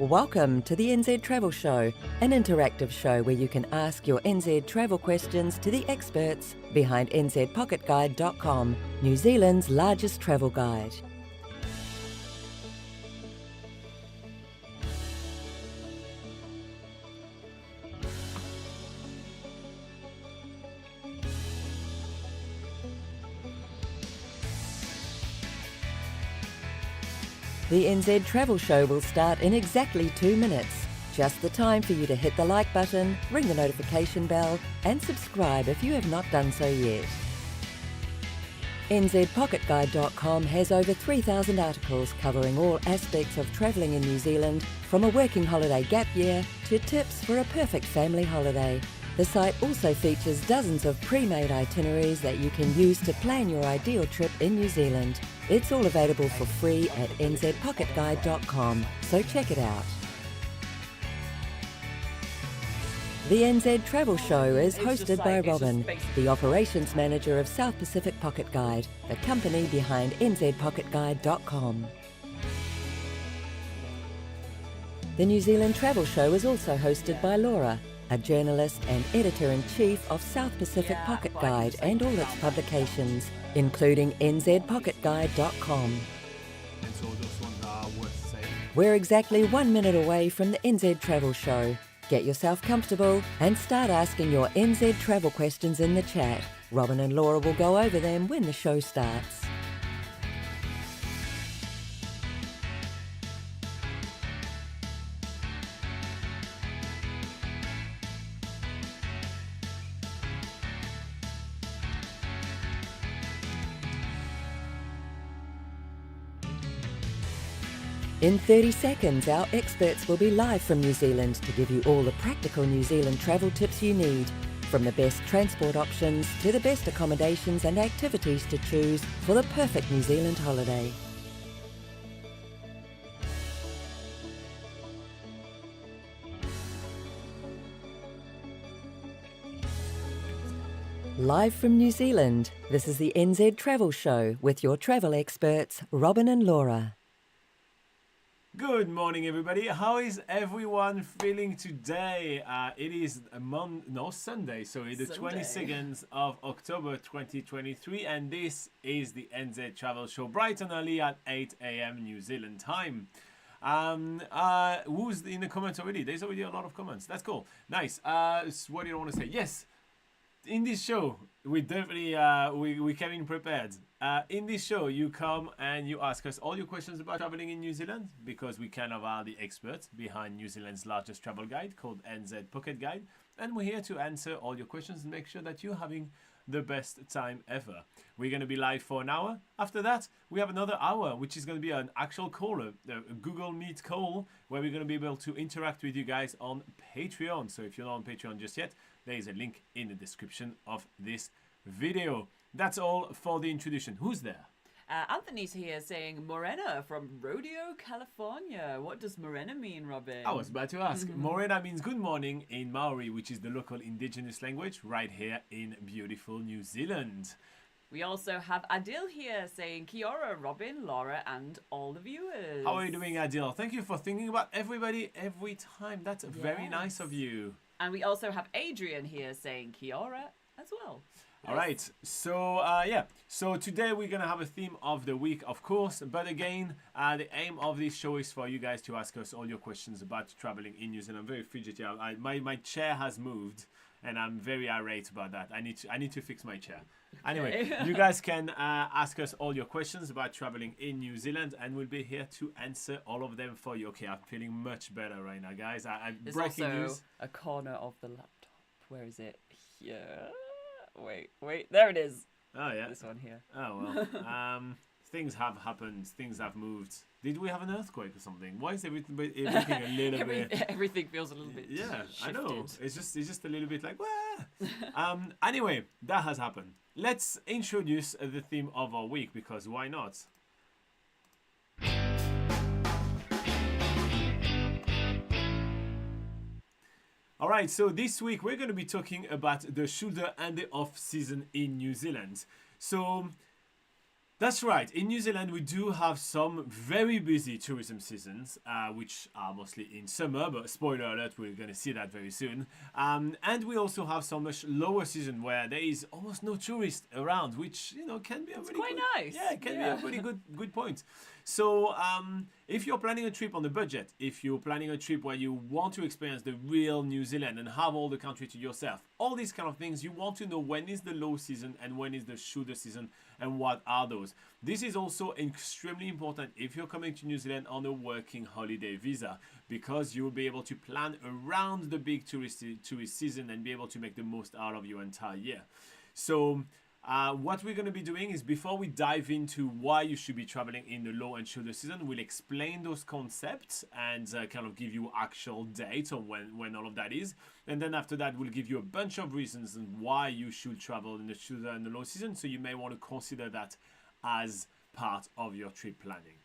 Welcome to the NZ Travel Show, an interactive show where you can ask your NZ travel questions to the experts behind nzpocketguide.com, New Zealand's largest travel guide. The NZ Travel Show will start in exactly 2 minutes. Just the time for you to hit the like button, ring the notification bell, and subscribe if you have not done so yet. NZPocketGuide.com has over 3,000 articles covering all aspects of travelling in New Zealand, from a working holiday gap year to tips for a perfect family holiday. The site also features dozens of pre-made itineraries that you can use to plan your ideal trip in New Zealand. It's all available for free at nzpocketguide.com, so check it out. The NZ Travel Show is hosted by Robin, the Operations Manager of South Pacific Pocket Guide, the company behind nzpocketguide.com. The New Zealand Travel Show is also hosted by Laura, a journalist and editor-in-chief of South Pacific Pocket Guide and all its publications, including nzpocketguide.com. We're exactly 1 minute away from the NZ Travel Show. Get yourself comfortable and start asking your NZ travel questions in the chat. Robin and Laura will go over them when the show starts. In 30 seconds, our experts will be live from New Zealand to give you all the practical New Zealand travel tips you need, from the best transport options to the best accommodations and activities to choose for the perfect New Zealand holiday. Live from New Zealand, this is the NZ Travel Show with your travel experts, Robin and Laura. Good morning, everybody. How is everyone feeling today? It is Sunday, sorry, the 22nd of October 2023, and this is the NZ Travel Show, bright and early at 8 a.m. New Zealand time. Who's in the comments already? There's already a lot of comments. That's cool. Nice. What do you want to say? Yes. In this show, we definitely we came in prepared. In this show, you come and you ask us all your questions about traveling in New Zealand, because we kind of are the experts behind New Zealand's largest travel guide called NZ Pocket Guide, and we're here to answer all your questions and make sure that you're having the best time ever. We're going to be live for an hour. After that, we have another hour, which is going to be an actual call, a Google Meet call, where we're going to be able to interact with you guys on Patreon. So if you're not on Patreon just yet, there is a link in the description of this video. That's all for the introduction. Who's there? Anthony's here saying Morena from Rodeo, California. What does Morena mean, Robin? I was about to ask. Morena means good morning in Maori, which is the local indigenous language right here in beautiful New Zealand. We also have Adil here saying Kia ora, Robin, Laura, and all the viewers. How are you doing, Adil? Thank you for thinking about everybody every time. That's very nice of you. And we also have Adrian here saying Kia ora as well. All right, so so today we're gonna have a theme of the week, of course, but again, the aim of this show is for you guys to ask us all your questions about traveling in New Zealand. I'm very fidgety. My chair has moved, and I'm very irate about that. I need to fix my chair. Anyway, you guys can ask us all your questions about traveling in New Zealand, and we'll be here to answer all of them for you. Okay, I'm feeling much better right now, guys. There's breaking also news. a corner of the laptop. Where is it? Here. Wait, there it is. Oh yeah, this one here. Oh well. Things have happened. Things have moved. Did we have an earthquake or something? Why is everything a little bit? Everything feels a little bit. Yeah, shifted. I know. It's just a little bit like. Wah! Anyway, that has happened. Let's introduce the theme of our week, because why not? All right, so this week we're going to be talking about the shoulder and the off season in New Zealand. So That's right. In New Zealand, we do have some very busy tourism seasons, which are mostly in summer, but spoiler alert, we're going to see that very soon. And we also have some much lower season where there is almost no tourist around, which, can be a really quite good, nice. Yeah, it can be Yeah. a really good point. So, if you're planning a trip on a budget, if you're planning a trip where you want to experience the real New Zealand and have all the country to yourself, all these kind of things, you want to know when is the low season and when is the shoulder season and what are those. This is also extremely important if you're coming to New Zealand on a working holiday visa, because you will be able to plan around the big tourist season and be able to make the most out of your entire year. So, what we're going to be doing is, before we dive into why you should be traveling in the low and shoulder season, we'll explain those concepts and kind of give you actual dates on when all of that is. And then after that, we'll give you a bunch of reasons and why you should travel in the shoulder and the low season. So you may want to consider that as part of your trip planning.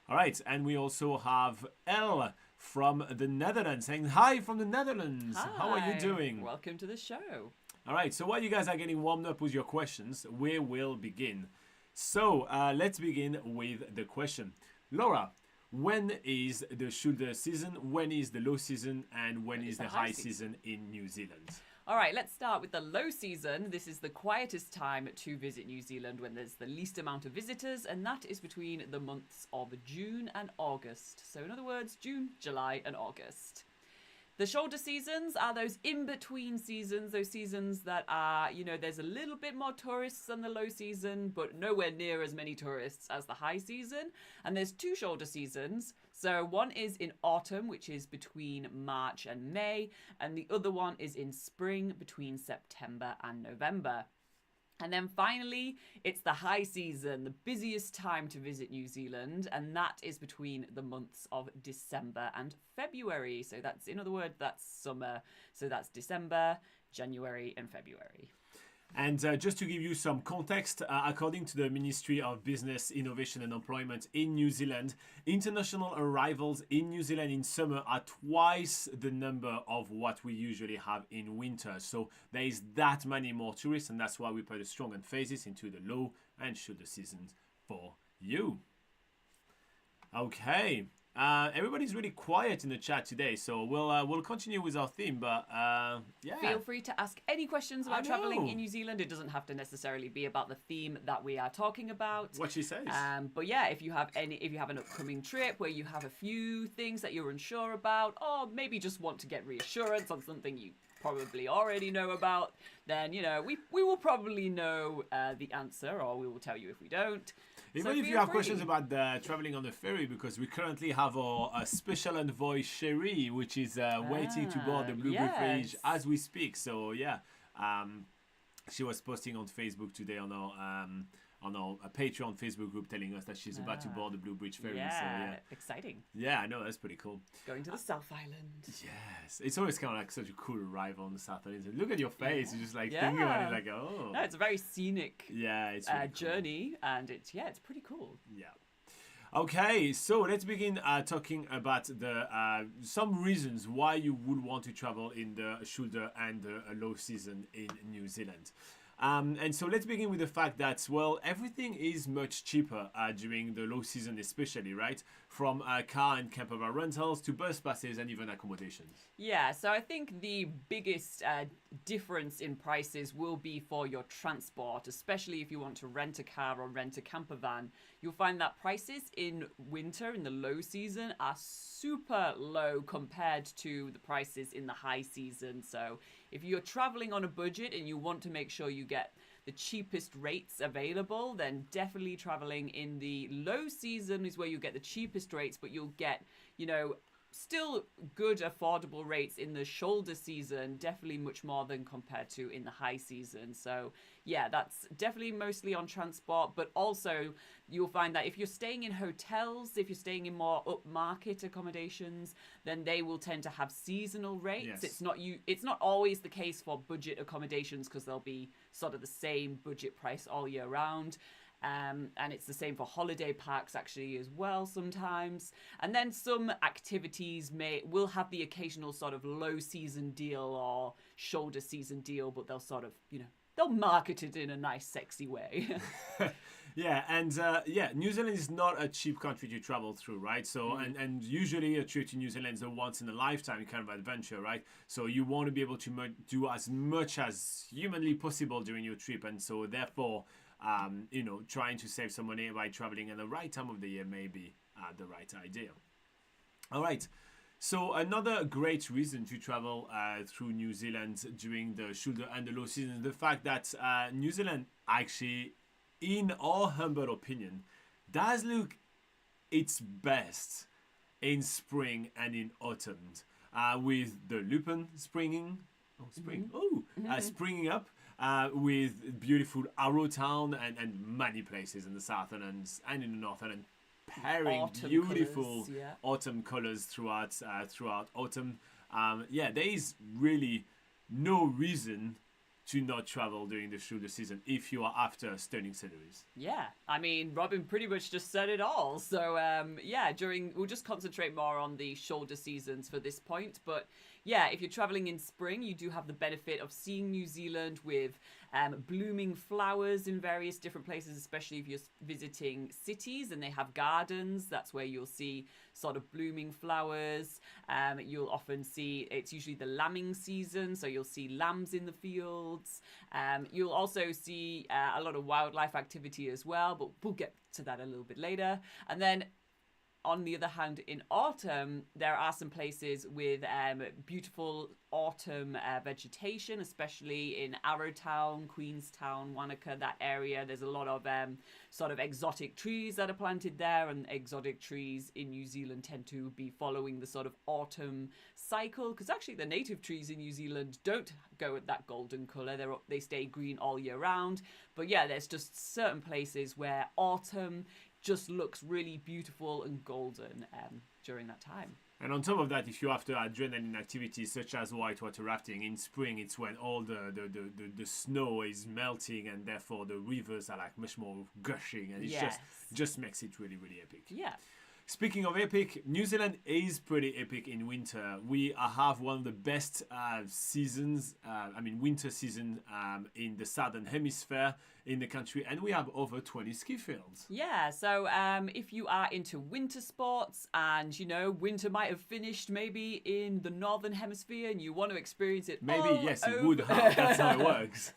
All right, and we also have Elle from the Netherlands saying hi from the Netherlands. Hi. How are you doing? Welcome to the show. All right, so while you guys are getting warmed up with your questions, we will begin. So let's begin with the question. Laura, when is the shoulder season, when is the low season, and when is the high season in New Zealand? All right, let's start with the low season. This is the quietest time to visit New Zealand, when there's the least amount of visitors, and that is between the months of June and August. So in other words, June, July, and August. The shoulder seasons are those in-between seasons, those seasons that are, there's a little bit more tourists than the low season, but nowhere near as many tourists as the high season. And there's two shoulder seasons. So one is in autumn, which is between March and May, and the other one is in spring, between September and November. And then finally, it's the high season, the busiest time to visit New Zealand, and that is between the months of December and February. So that's, in other words, that's summer. So that's December, January, and February. And just to give you some context, according to the Ministry of Business, Innovation and Employment in New Zealand, international arrivals in New Zealand in summer are twice the number of what we usually have in winter. So there is that many more tourists, and that's why we put a strong emphasis into the low and shoulder seasons for you. Okay. Everybody's really quiet in the chat today, so we'll continue with our theme. But yeah, feel free to ask any questions about traveling in New Zealand. It doesn't have to necessarily be about the theme that we are talking about. What she says. But yeah, if you have an upcoming trip where you have a few things that you're unsure about, or maybe just want to get reassurance on something you probably already know about, then we will probably know the answer, or we will tell you if we don't. Even if you have questions about traveling on the ferry, because we currently have our special envoy Sherry, which is waiting to board the Blue Bridge as we speak. So yeah, she was posting on Facebook today on our Patreon Facebook group, telling us that she's about to board the Blue Bridge ferry. Yeah, so, yeah, exciting. Yeah, I know, that's pretty cool. Going to the South Island. Yes, it's always kind of like such a cool arrival on the South Island. Look at your face, you're just like thinking about it, like oh. No, it's a very scenic it's really journey, and it's pretty cool. Yeah. Okay, so let's begin talking about the some reasons why you would want to travel in the shoulder and the low season in New Zealand. And so let's begin with the fact that, well, everything is much cheaper during the low season, especially, right? From car and campervan rentals to bus passes and even accommodations. Yeah, so I think the biggest difference in prices will be for your transport, especially if you want to rent a car or rent a campervan. You'll find that prices in winter, in the low season, are super low compared to the prices in the high season. So if you're traveling on a budget and you want to make sure you get the cheapest rates available, then definitely traveling in the low season is where you get the cheapest rates, but you'll get, still good affordable rates in the shoulder season, definitely much more than compared to in the high season. So yeah, that's definitely mostly on transport, but also you'll find that if you're staying in hotels, if you're staying in more upmarket accommodations, then they will tend to have seasonal rates. Yes. It's not always the case for budget accommodations, because they'll be sort of the same budget price all year round. And it's the same for holiday parks actually as well sometimes. And then some activities will have the occasional sort of low season deal or shoulder season deal, but they'll sort of, they'll market it in a nice, sexy way. Yeah, and New Zealand is not a cheap country to travel through, right? So, and usually a trip to New Zealand is a once in a lifetime kind of adventure, right? So you want to be able to do as much as humanly possible during your trip, and so therefore, trying to save some money by traveling at the right time of the year may be the right idea. All right. So another great reason to travel through New Zealand during the shoulder and the low season is the fact that New Zealand actually, in our humble opinion, does look its best in spring and in autumn, with the lupin springing up, with beautiful Arrowtown and many places in the southern and in the northern, and pairing Autumn beautiful colours, yeah. autumn colors throughout autumn. There is really no reason to not travel during the shoulder season if you are after stunning sceneries. Yeah, I mean, Robin pretty much just said it all. So, we'll just concentrate more on the shoulder seasons for this point. But yeah, if you're traveling in spring, you do have the benefit of seeing New Zealand with blooming flowers in various different places, especially if you're visiting cities and they have gardens. That's where you'll see sort of blooming flowers. You'll often see, it's usually the lambing season, so you'll see lambs in the fields. You'll also see a lot of wildlife activity as well, but we'll get to that a little bit later. And then on the other hand, in autumn, there are some places with beautiful autumn vegetation, especially in Arrowtown, Queenstown, Wanaka, that area. There's a lot of sort of exotic trees that are planted there, and exotic trees in New Zealand tend to be following the sort of autumn cycle, because actually the native trees in New Zealand don't go at that golden colour. They stay green all year round. But yeah, there's just certain places where autumn just looks really beautiful and golden during that time. And on top of that, if you're after adrenaline activities such as whitewater rafting, in spring it's when all the snow is melting, and therefore the rivers are like much more gushing, and it just makes it really, really epic. Yeah. Speaking of epic, New Zealand is pretty epic in winter. We have one of the best seasons, winter season in the southern hemisphere in the country, and we have over 20 ski fields. Yeah, so if you are into winter sports and, winter might have finished maybe in the northern hemisphere and you want to experience it it would have. That's how it works.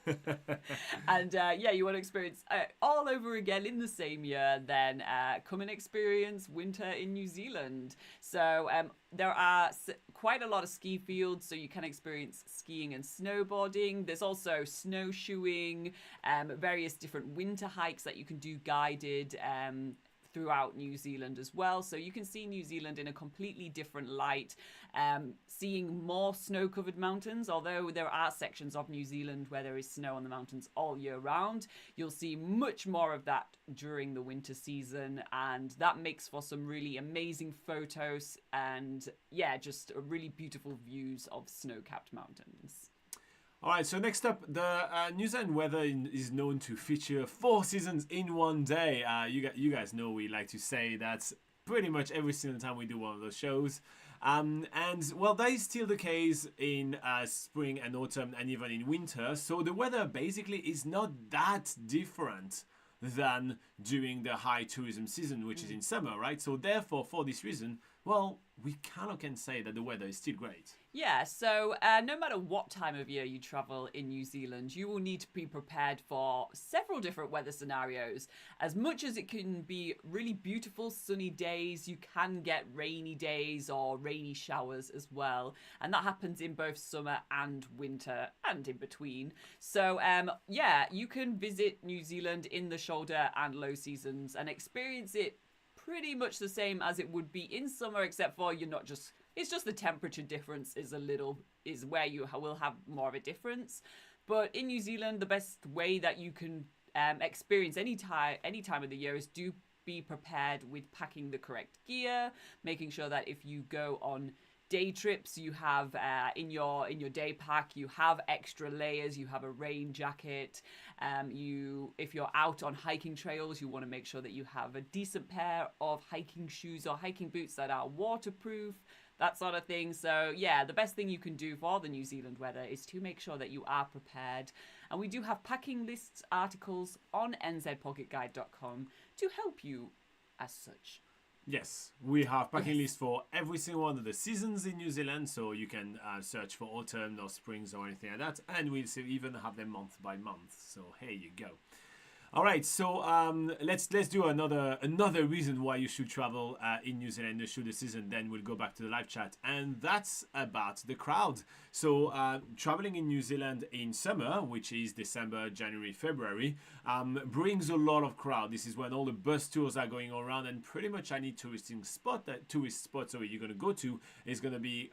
And you want to experience all over again in the same year, then come and experience winter in New Zealand. So there are quite a lot of ski fields, so you can experience skiing and snowboarding. There's also snowshoeing, various different winter hikes that you can do guided throughout New Zealand as well. So you can see New Zealand in a completely different light, seeing more snow-covered mountains. Although there are sections of New Zealand where there is snow on the mountains all year round, you'll see much more of that during the winter season, and that makes for some really amazing photos and just really beautiful views of snow-capped mountains. All right, so next up, the New Zealand weather is known to feature 4 seasons in one day. You guys know we like to say that pretty much every single time we do one of those shows. And well, that is still the case in spring and autumn and even in winter. So the weather basically is not that different than during the high tourism season, which is in summer, right? So therefore, for this reason, well, we can say that the weather is still great. Yeah, so no matter what time of year you travel in New Zealand, you will need to be prepared for several different weather scenarios. As much as it can be really beautiful sunny days, you can get rainy days or rainy showers as well. And that happens in both summer and winter and in between. So you can visit New Zealand in the shoulder and low seasons and experience it pretty much the same as it would be in summer, except for it's just the temperature difference is where you will have more of a difference. But in New Zealand, the best way that you can experience any time of the year is do be prepared with packing the correct gear, making sure that if you go on day trips, you have in your day pack, you have extra layers, you have a rain jacket. If you're out on hiking trails, you want to make sure that you have a decent pair of hiking shoes or hiking boots that are waterproof. that sort of thing. So yeah, the best thing you can do for the New Zealand weather is to make sure that you are prepared. And we do have packing lists articles on nzpocketguide.com to help you as such. Yes, we have packing lists for every single one of the seasons in New Zealand, so you can search for autumn or springs or anything like that, and we'll even have them month by month. So here you go. All right, so let's do another reason why you should travel in New Zealand through the season. Then we'll go back to the live chat, and that's about the crowd. So traveling in New Zealand in summer, which is December, January, February, brings a lot of crowd. This is when all the bus tours are going around, and pretty much any tourist spot you're going to go to is going to be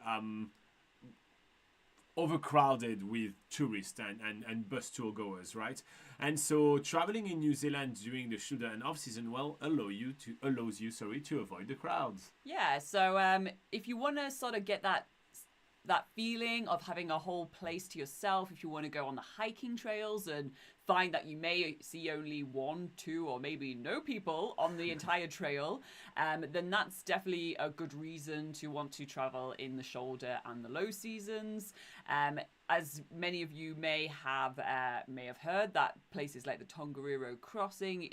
overcrowded with tourists and bus tour goers, right? And so traveling in New Zealand during the shoulder and off season allows you to avoid the crowds. Yeah, so if you want to sort of get that feeling of having a whole place to yourself, if you want to go on the hiking trails and find that you may see only 1, 2, or maybe no people on the entire trail, then that's definitely a good reason to want to travel in the shoulder and the low seasons. As many of you may have heard, that places like the Tongariro Crossing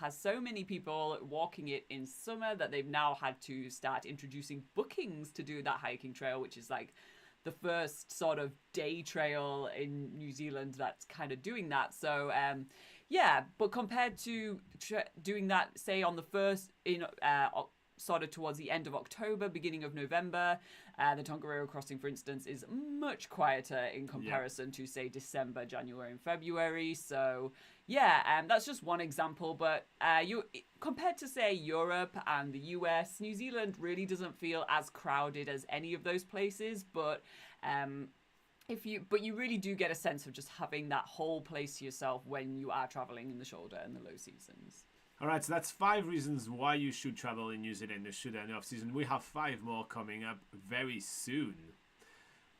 has so many people walking it in summer that they've now had to start introducing bookings to do that hiking trail, which is like the first sort of day trail in New Zealand that's kind of doing that. So yeah, but compared to doing that, say on the first sort of towards the end of October, beginning of November, the Tongariro Crossing, for instance, is much quieter in comparison to, say, December, January, and February. So yeah, that's just one example. But compared to, say, Europe and the US, New Zealand really doesn't feel as crowded as any of those places. But you really do get a sense of just having that whole place to yourself when you are traveling in the shoulder and the low seasons. All right, so that's 5 reasons why you should travel in New Zealand in the shoulder and off season. We have 5 more coming up very soon.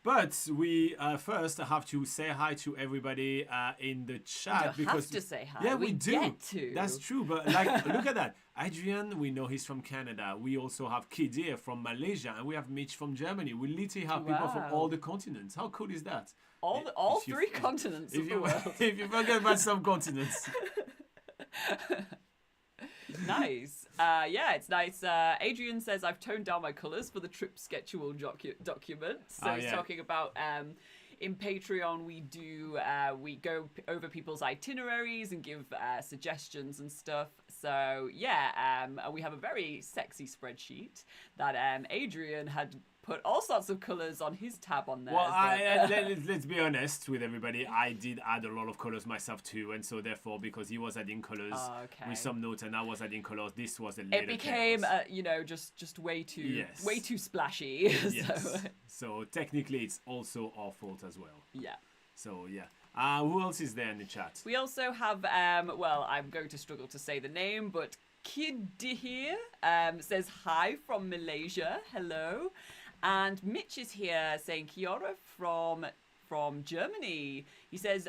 But we first have to say hi to everybody in the chat. You have to say hi. Yeah, we do. Get to. That's true. But like, look at that. Adrian, we know he's from Canada. We also have Kidir from Malaysia, and we have Mitch from Germany. We literally have people from all the continents. How cool is that? All 3 continents of the world. If you forget about some continents. Nice. Yeah, it's nice. Adrian says, I've toned down my colours for the trip schedule document. So he's talking about in Patreon, we go over people's itineraries and give suggestions and stuff. So yeah, we have a very sexy spreadsheet that Adrian had put all sorts of colours on his tab on there. Well, let's be honest with everybody. I did add a lot of colours myself too, and so therefore, because he was adding colours with some notes and I was adding colours, this was a little It became, just way too splashy. Yes. So technically, it's also our fault as well. Yeah. So yeah. Who else is there in the chat? We also have, I'm going to struggle to say the name, but Kidihir says hi from Malaysia. Hello. And Mitch is here saying kia ora from Germany. He says,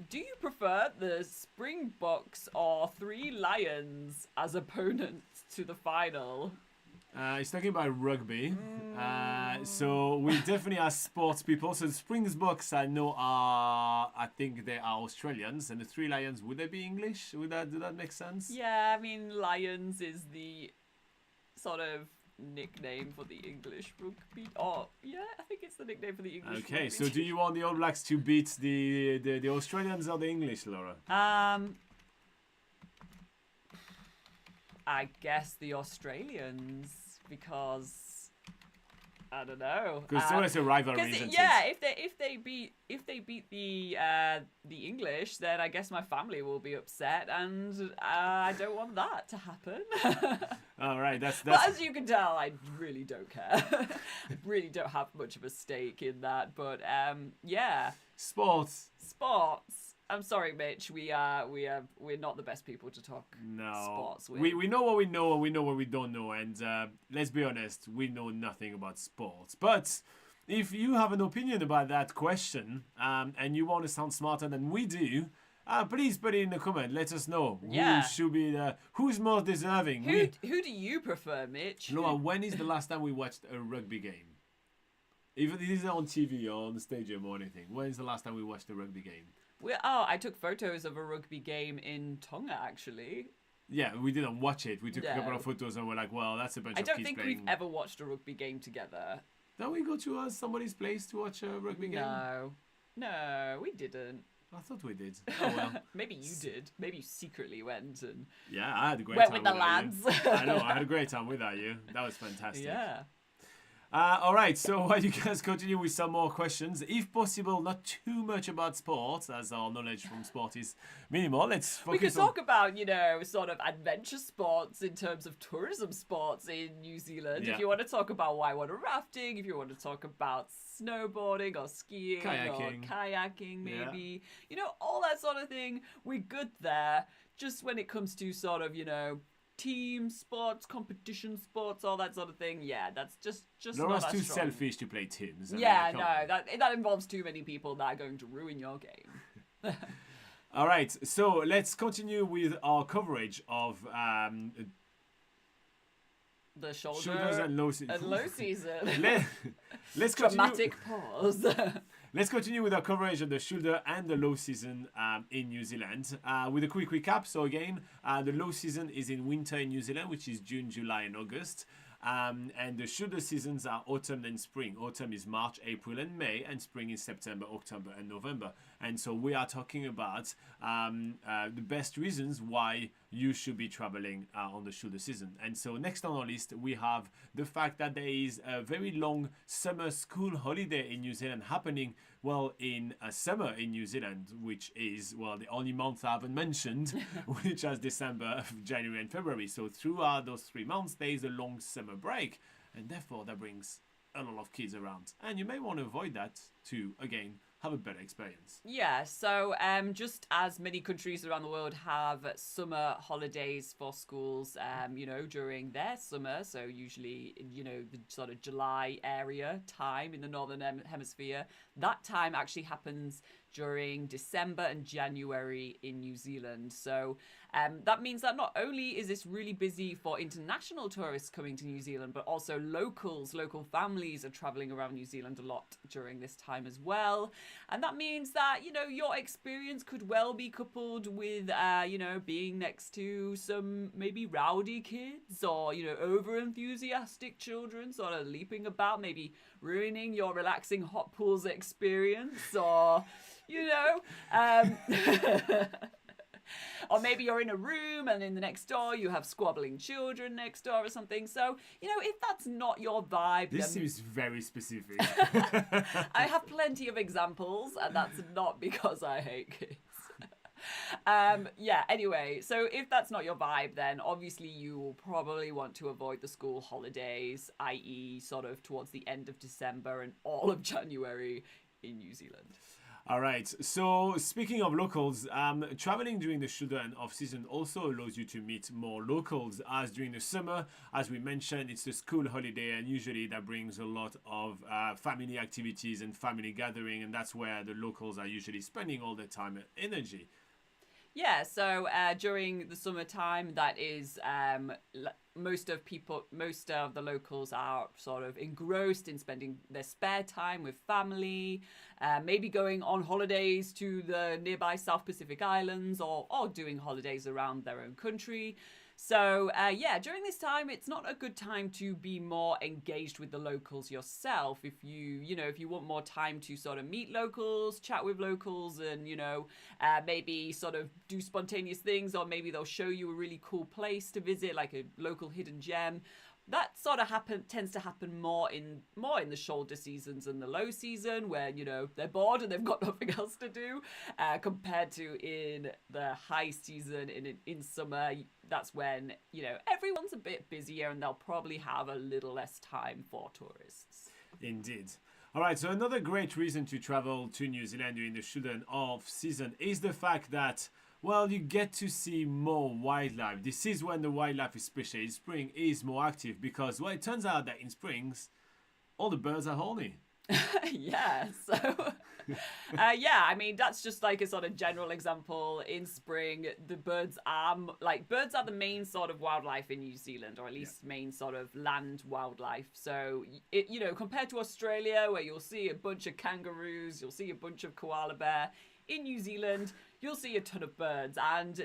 do you prefer the Springboks or 3 Lions as opponents to the final? He's talking about rugby. So we definitely are sports people. So the Springboks, I know, I think they are Australians. And the 3 Lions, would they be English? Do that make sense? Yeah, I mean, Lions is the sort of nickname for the English rugby. Oh, yeah, I think it's the nickname for the English rugby. Okay, so do you want the All Blacks to beat the Australians or the English, Laura? I guess the Australians, because I don't know. Because it's always a rivalry, isn't it? Yeah, if they beat the English, then I guess my family will be upset, and I don't want that to happen. All right, that's. But as you can tell, I really don't care. Really don't have much of a stake in that. But yeah. Sports. I'm sorry, Mitch. We're not the best people to talk sports with. We know what we know and we know what we don't know, and let's be honest, we know nothing about sports. But if you have an opinion about that question and you want to sound smarter than we do, Please put it in the comment. Let us know Yeah. who should be who's most deserving. Who do you prefer, Mitch? Noah, when is the last time we watched a rugby game? Even if it isn't on TV or on the stadium or anything. When is the last time we watched a rugby game? I took photos of a rugby game in Tonga, actually. Yeah, we didn't watch it. We took a couple No. of photos and we're like, well, that's a bunch I of don't kids think playing. we've ever watched a rugby game together. Don't we go to somebody's place to watch a rugby game? No, we didn't. I thought we did. Oh well. Maybe you did. Maybe you secretly went and Yeah, I had a great went time with the without you. lads. I know, I had a great time without you. That was fantastic. Yeah. All right, so while you guys continue with some more questions, if possible, not too much about sports, as our knowledge from sport is minimal. Let's focus We could on... talk about, sort of adventure sports in terms of tourism sports in New Zealand. Yeah. If you want to talk about whitewater rafting, if you want to talk about snowboarding or skiing Kayaking. or kayaking, maybe, all that sort of thing. We're good there. Just when it comes to sort of, team sports, competition sports, all that sort of thing. Yeah, that's just Laura's not too as strong. selfish to play teams. I mean, Yeah, come no, on. that involves too many people that are going to ruin your game. All right, so let's continue with our coverage of The shoulder shoulders and low season. low season. Let's continue. Dramatic pause. Let's continue with our coverage of the shoulder and the low season in New Zealand. With a quick recap. So again, the low season is in winter in New Zealand, which is June, July, and August. And the shoulder seasons are autumn and spring. Autumn is March, April, and May, and spring is September, October, and November. And so we are talking about the best reasons why you should be traveling on the shoulder season. And so next on our list, we have the fact that there is a very long summer school holiday in New Zealand happening, well, in summer in New Zealand, which is, well, the only month I haven't mentioned, which is December, January, and February. So throughout those 3 months, there is a long summer break, and therefore that brings a lot of kids around. And you may want to avoid that to, again, have a better experience. Yeah, so just as many countries around the world have summer holidays for schools, during their summer, so usually, the sort of July area time in the Northern Hemisphere, that time actually happens during December and January in New Zealand. So that means that not only is this really busy for international tourists coming to New Zealand, but also local families are traveling around New Zealand a lot during this time as well. And that means that, your experience could well be coupled with, being next to some maybe rowdy kids or, over enthusiastic children sort of leaping about, maybe ruining your relaxing hot pools experience or, or maybe you're in a room and in the next door you have squabbling children next door or something. So, if that's not your vibe, This then seems very specific. I have plenty of examples, and that's not because I hate kids. Anyway, so if that's not your vibe, then obviously you will probably want to avoid the school holidays, i.e. sort of towards the end of December and all of January in New Zealand. All right. So speaking of locals, traveling during the shoulder and off season also allows you to meet more locals. As during the summer, as we mentioned, it's the school holiday, and usually that brings a lot of family activities and family gathering, and that's where the locals are usually spending all their time and energy. Yeah, so during the summertime, that is most of the locals are sort of engrossed in spending their spare time with family, maybe going on holidays to the nearby South Pacific Islands or doing holidays around their own country. So, during this time, it's not a good time to be more engaged with the locals yourself. If you want more time to sort of meet locals, chat with locals, and, maybe sort of do spontaneous things, or maybe they'll show you a really cool place to visit, like a local hidden gem. That sort of tends to happen more in the shoulder seasons and the low season, where they're bored and they've got nothing else to do, compared to in the high season in summer. That's when everyone's a bit busier and they'll probably have a little less time for tourists. Indeed. All right, so another great reason to travel to New Zealand during the shoulder and off season is the fact that, well, you get to see more wildlife. This is when the wildlife, especially in spring, is more active because, well, it turns out that in springs, all the birds are horny. Yeah, so Yeah, I mean, that's just like a sort of general example. In spring, the birds are the main sort of wildlife in New Zealand, or at least main sort of land wildlife. So, compared to Australia, where you'll see a bunch of kangaroos, you'll see a bunch of koala bear, in New Zealand, you'll see a ton of birds. And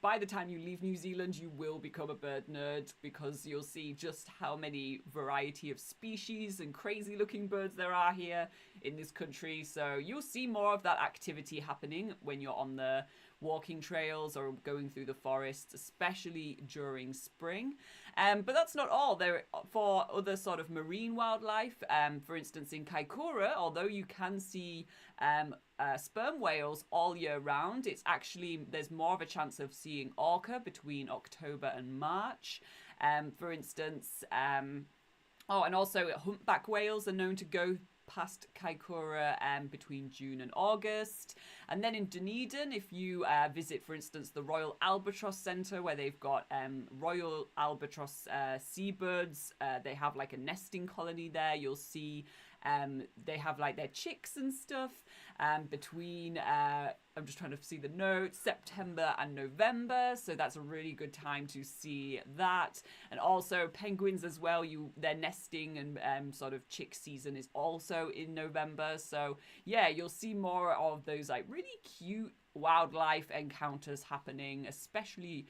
by the time you leave New Zealand, you will become a bird nerd, because you'll see just how many variety of species and crazy looking birds there are here in this country. So you'll see more of that activity happening when you're on the walking trails or going through the forests, especially during spring. But that's not all. For other sort of marine wildlife, for instance, in Kaikoura, although you can see sperm whales all year round, there's more of a chance of seeing orca between October and March. For instance, and also humpback whales are known to go past Kaikoura between June and August. And then in Dunedin, if you visit, for instance, the Royal Albatross Centre, where they've got Royal Albatross seabirds, they have like a nesting colony there. You'll see they have like their chicks and stuff between I'm just trying to see the notes, September and November. So that's a really good time to see that. And also penguins as well. Their nesting and sort of chick season is also in November. So yeah, you'll see more of those like really cute wildlife encounters happening, especially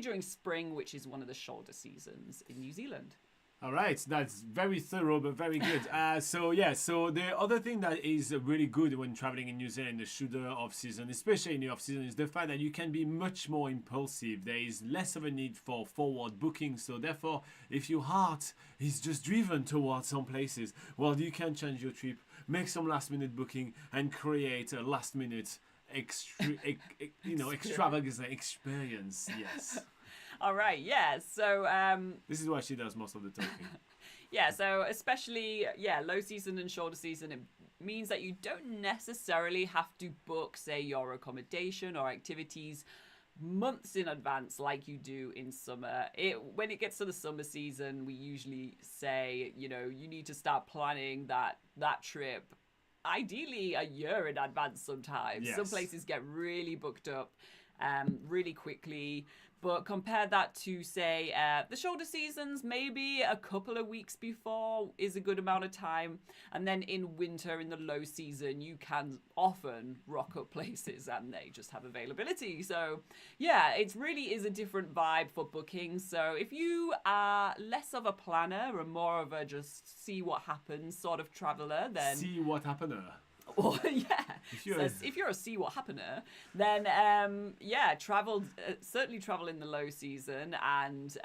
during spring, which is one of the shoulder seasons in New Zealand. All right, that's very thorough, but very good. So the other thing that is really good when traveling in New Zealand, the shoulder off season, especially in the off season, is the fact that you can be much more impulsive. There is less of a need for forward booking. So therefore, if your heart is just driven towards some places, well, you can change your trip, make some last minute booking, and create a last minute extravagant experience. Yes. All right, yeah, so... this is why she does most of the talking. Yeah, so especially, low season and shoulder season, it means that you don't necessarily have to book, say, your accommodation or activities months in advance like you do in summer. When it gets to the summer season, we usually say, you need to start planning that trip ideally a year in advance sometimes. Yes. Some places get really booked up really quickly. But compare that to, say, the shoulder seasons, maybe a couple of weeks before is a good amount of time. And then in winter, in the low season, you can often rock up places and they just have availability. So, yeah, it really is a different vibe for booking. So if you are less of a planner and more of a just see what happens sort of traveler, then... See what happened. Or, yeah. If you're a see what happener, then certainly travel in the low season, and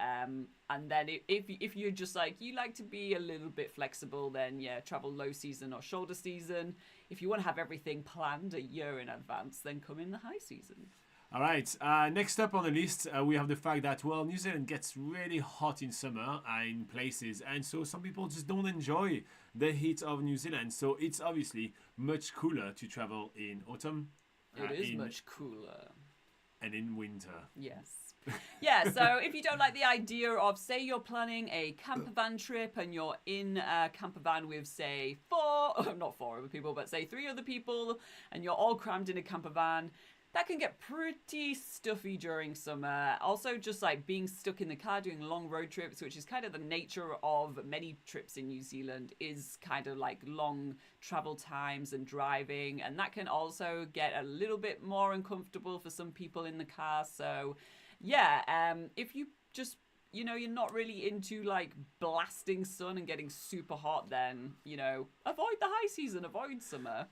then if you're just like you like to be a little bit flexible, then travel low season or shoulder season. If you want to have everything planned a year in advance, then come in the high season. All right. Next up on the list, we have the fact that, well, New Zealand gets really hot in summer in places. And so some people just don't enjoy the heat of New Zealand. So it's obviously much cooler to travel in autumn. It is much cooler. And in winter. Yes. Yeah, so if you don't like the idea of, say, you're planning a camper van trip and you're in a camper van with, say, not four other people, but say 3 other people, and you're all crammed in a camper van, that can get pretty stuffy during summer. Also, just like being stuck in the car doing long road trips, which is kind of the nature of many trips in New Zealand, is kind of like long travel times and driving. And that can also get a little bit more uncomfortable for some people in the car. So, if you just, you're not really into like blasting sun and getting super hot, then, avoid the high season, avoid summer.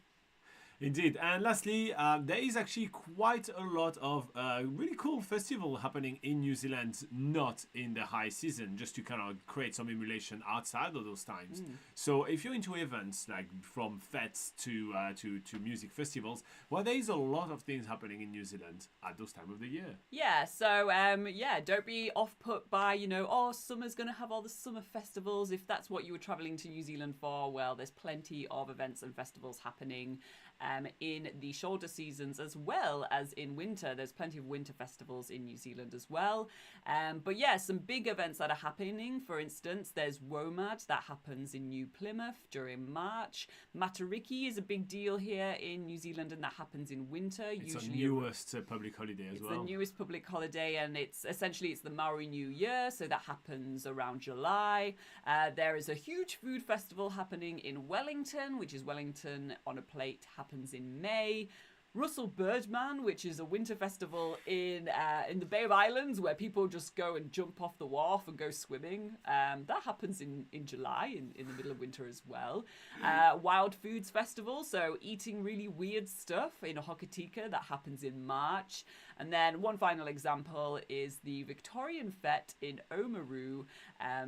Indeed. And lastly, there is actually quite a lot of really cool festival happening in New Zealand, not in the high season, just to kind of create some emulation outside of those times. So if you're into events like from fetes to music festivals, well, there is a lot of things happening in New Zealand at those time of the year. Yeah, so don't be off put by, summer's going to have all the summer festivals. If that's what you were traveling to New Zealand for, well, there's plenty of events and festivals happening in the shoulder seasons as well as in winter. There's plenty of winter festivals in New Zealand as well. But yeah, some big events that are happening. For instance, there's WOMAD that happens in New Plymouth during March. Matariki is a big deal here in New Zealand, and that happens in winter. It's usually the newest public holiday as well. It's the newest public holiday, and it's the Maori New Year, so that happens around July. There is a huge food festival happening in Wellington, which is Wellington on a Plate, happens in May. Russell Birdman, which is a winter festival in the Bay of Islands where people just go and jump off the wharf and go swimming. That happens in July, in the middle of winter as well. Wild Foods Festival, so eating really weird stuff in Hokitika, that happens in March. And then one final example is the Victorian Fete in Oamaru,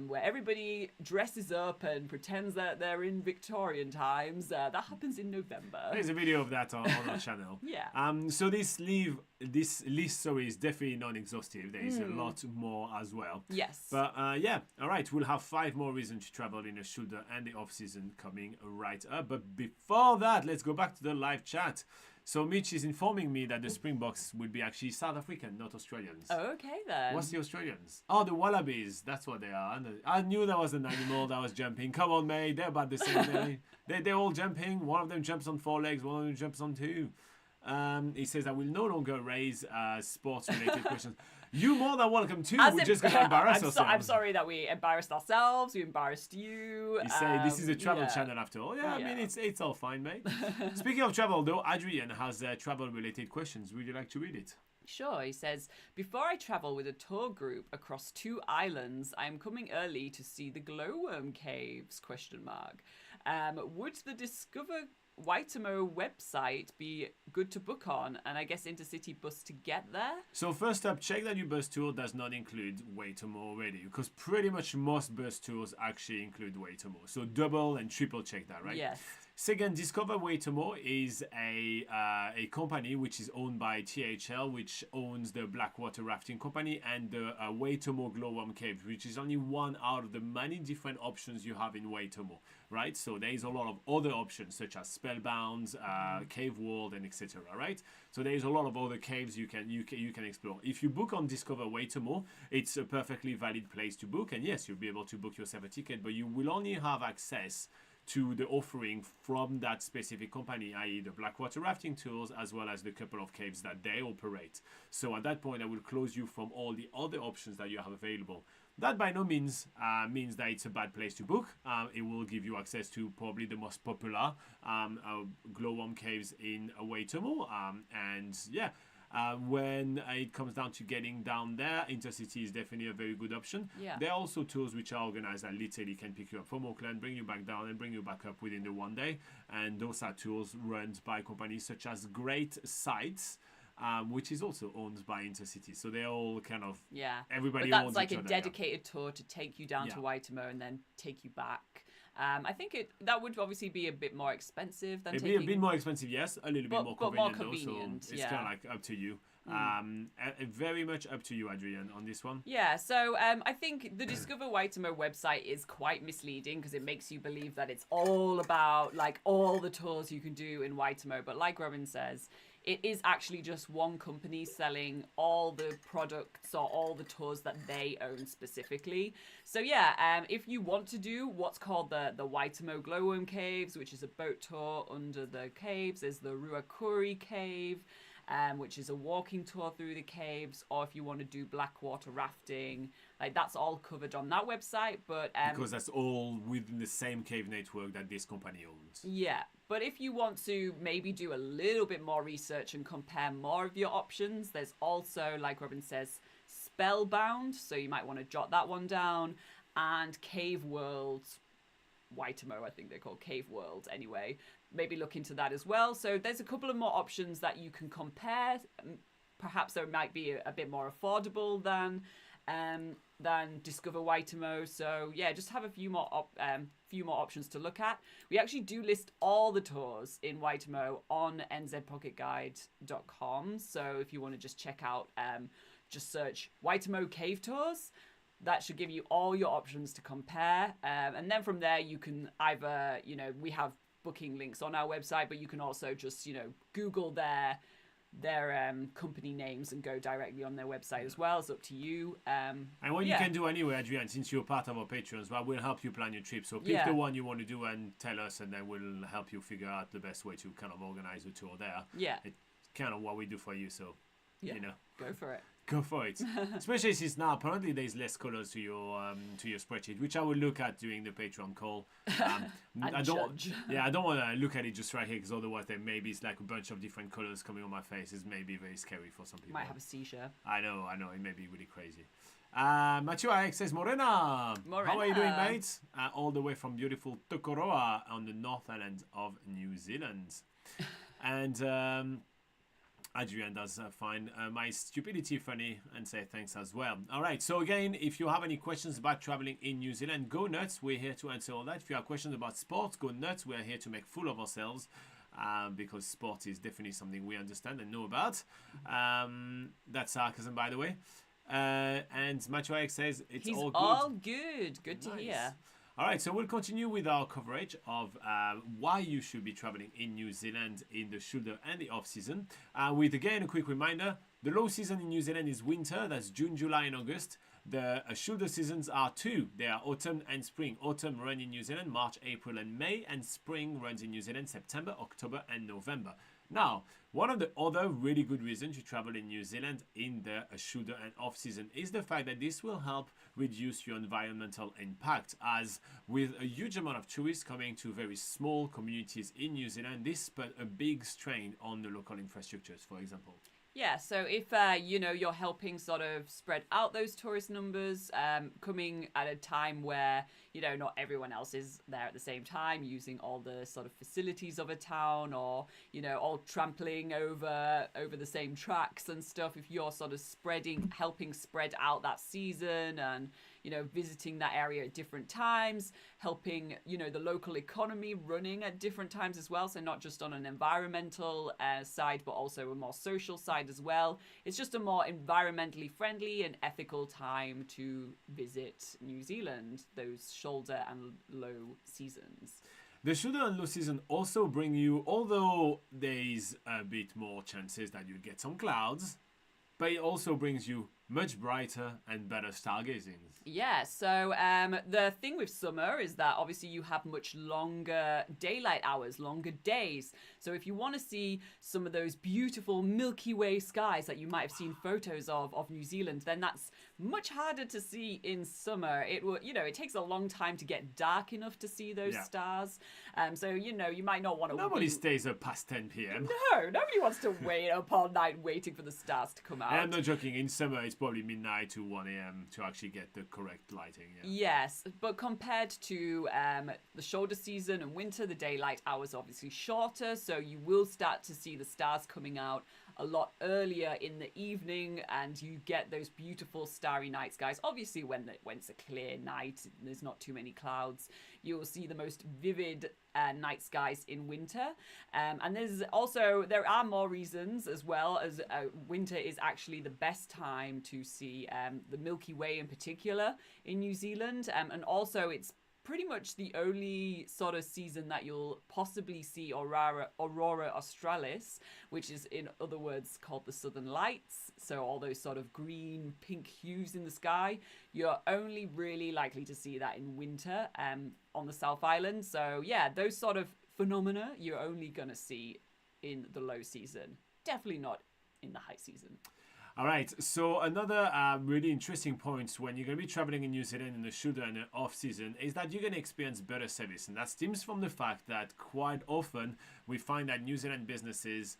where everybody dresses up and pretends that they're in Victorian times. That happens in November. There's a video of that on our channel. Yeah. So this list, sorry, is definitely non-exhaustive. There is a lot more as well. Yes. But yeah, all right. We'll have 5 more reasons to travel in the shoulder and the off-season coming right up. But before that, let's go back to the live chat. So Mitch is informing me that the Springboks would be actually South African, not Australians. Oh, okay then. What's the Australians? Oh, the Wallabies. That's what they are. I knew there was an animal that was jumping. Come on, mate. They're about the same. They're all jumping. One of them jumps on 4 legs. One of them jumps on 2. He says, I will no longer raise sports-related questions. You more than welcome to. We're just going to embarrass ourselves. I'm sorry that we embarrassed ourselves. We embarrassed you. You say this is a travel channel after all. Yeah, I mean, it's all fine, mate. Speaking of travel, though, Adrian has travel-related questions. Would you like to read it? Sure, he says, before I travel with a tour group across 2 islands, I am coming early to see the glowworm caves, ? Would the Discover Waitomo website be good to book on, and I guess intercity bus to get there? So first up, check that your bus tour does not include Waitomo already, because pretty much most bus tours actually include Waitomo. So double and triple check that, right? Yes. Second, Discover Waitomo is a company which is owned by THL, which owns the Blackwater Rafting Company and the Waitomo Glowworm Cave, which is only one out of the many different options you have in Waitomo, right? So there is a lot of other options such as Spellbound, Cave World, and etc. Right? So there is a lot of other caves you can explore. If you book on Discover Waitomo, it's a perfectly valid place to book, and yes, you'll be able to book yourself a ticket, but you will only have access to the offering from that specific company, i.e. the Blackwater Rafting Tours, as well as the couple of caves that they operate. So at that point, I will close you from all the other options that you have available. That by no means means that it's a bad place to book. It will give you access to probably the most popular glowworm caves in Waitomo. And yeah, when it comes down to getting down there, intercity is definitely a very good option. Yeah. There are also tours which are organized that literally can pick you up from Auckland, bring you back down, and bring you back up within the one day. And those are tours run by companies such as Great Sights, which is also owned by intercity. So they're all kind of everybody. But that's owns like each a other, dedicated tour to take you down to Waitomo and then take you back. I think that would obviously be a bit more expensive than It'd be a bit more expensive, yes. A little bit more convenient, convenient, though. So it's kind of like up to you. Very much up to you, Adrian, on this one. Yeah, so I think the Discover Waitomo website is quite misleading because it makes you believe that it's all about like all the tours you can do in Waitomo. But like Robin says, it is actually just one company selling all the products or all the tours that they own specifically. So yeah, if you want to do what's called the Waitomo Glowworm Caves, which is a boat tour under the caves, there's the Ruakuri Cave, which is a walking tour through the caves, or if you want to do blackwater rafting, like that's all covered on that website. But because that's all within the same cave network that this company owns. Yeah, but if you want to maybe do a little bit more research and compare more of your options, there's also, like Robin says, Spellbound, so you might want to jot that one down, and Cave World, Waitomo, I think they're called Cave World anyway. Maybe look into that as well. So there's a couple of more options that you can compare. Perhaps they might be a bit more affordable than Discover Waitomo. So yeah, just have a few more options to look at. We actually do list all the tours in Waitomo on nzpocketguide.com. So if you want to just check out, just search Waitomo Cave Tours. That should give you all your options to compare. And then from there, you can either, we have booking links on our website, but you can also just, Google their company names and go directly on their website as well. It's up to you. And what you can do anyway, Adrian, since you're part of our Patreons, well, we'll help you plan your trip. So pick the one you want to do and tell us, and then we'll help you figure out the best way to kind of organize the tour there. Yeah. It's kind of what we do for you, so, Go for it. Go for it. Especially since now apparently there's less colors to your spreadsheet, which I will look at during the Patreon call. I don't want to look at it just right here because otherwise then maybe it's like a bunch of different colors coming on my face. It's maybe very scary for some people. Might have a seizure. I know. It may be really crazy. Mathieu Alex says, Morena. How are you doing, mate? All the way from beautiful Tokoroa on the North Island of New Zealand. And Adrian does find my stupidity funny and say thanks as well. All right. So again, if you have any questions about traveling in New Zealand, go nuts. We're here to answer all that. If you have questions about sports, go nuts. We're here to make fool of ourselves because sport is definitely something we understand and know about. That's sarcasm, by the way. And Mathieu Alex says He's all good. all good. Good to hear. All right, so we'll continue with our coverage of why you should be traveling in New Zealand in the shoulder and the off-season. With, again, a quick reminder, the low season in New Zealand is winter. That's June, July, and August. The shoulder seasons are two. They are autumn and spring. Autumn runs in New Zealand, March, April, and May, and spring runs in New Zealand, September, October, and November. Now, one of the other really good reasons to travel in New Zealand in the shoulder and off-season is the fact that this will help reduce your environmental impact, as with a huge amount of tourists coming to very small communities in New Zealand, this put a big strain on the local infrastructures, for example. Yeah, so if, you're helping sort of spread out those tourist numbers, coming at a time where, not everyone else is there at the same time, using all the sort of facilities of a town or, all trampling over the same tracks and stuff, if you're sort of helping spread out that season and, visiting that area at different times, helping, the local economy running at different times as well. So not just on an environmental side, but also a more social side as well. It's just a more environmentally friendly and ethical time to visit New Zealand, those shoulder and low seasons. The shoulder and low season also bring you, although there's a bit more chances that you get some clouds, but it also brings you much brighter and better stargazing. Yeah, so the thing with summer is that obviously you have much longer daylight hours, longer days. So if you want to see some of those beautiful Milky Way skies that you might have seen photos of New Zealand, then that's much harder to see in summer. It will, it takes a long time to get dark enough to see those stars. So, you might not want to... Nobody stays up past 10 p.m. No, nobody wants to wait up all night waiting for the stars to come out. And I'm not joking, in summer it's probably midnight to 1 a.m. to actually get the correct lighting. Yes, but compared to the shoulder season and winter, the daylight hours are obviously shorter, so you will start to see the stars coming out a lot earlier in the evening, and you get those beautiful starry night skies. Obviously, when it's a clear night, there's not too many clouds, you'll see the most vivid night skies in winter. And there are more reasons as well, as winter is actually the best time to see the Milky Way in particular in New Zealand. And also it's pretty much the only sort of season that you'll possibly see Aurora Australis, which is in other words called the Southern Lights. So all those sort of green, pink hues in the sky, you're only really likely to see that in winter on the South Island. So yeah, those sort of phenomena you're only going to see in the low season. Definitely not in the high season. All right, so another really interesting point when you're going to be traveling in New Zealand in the shoulder and the off-season is that you're going to experience better service. And that stems from the fact that quite often we find that New Zealand businesses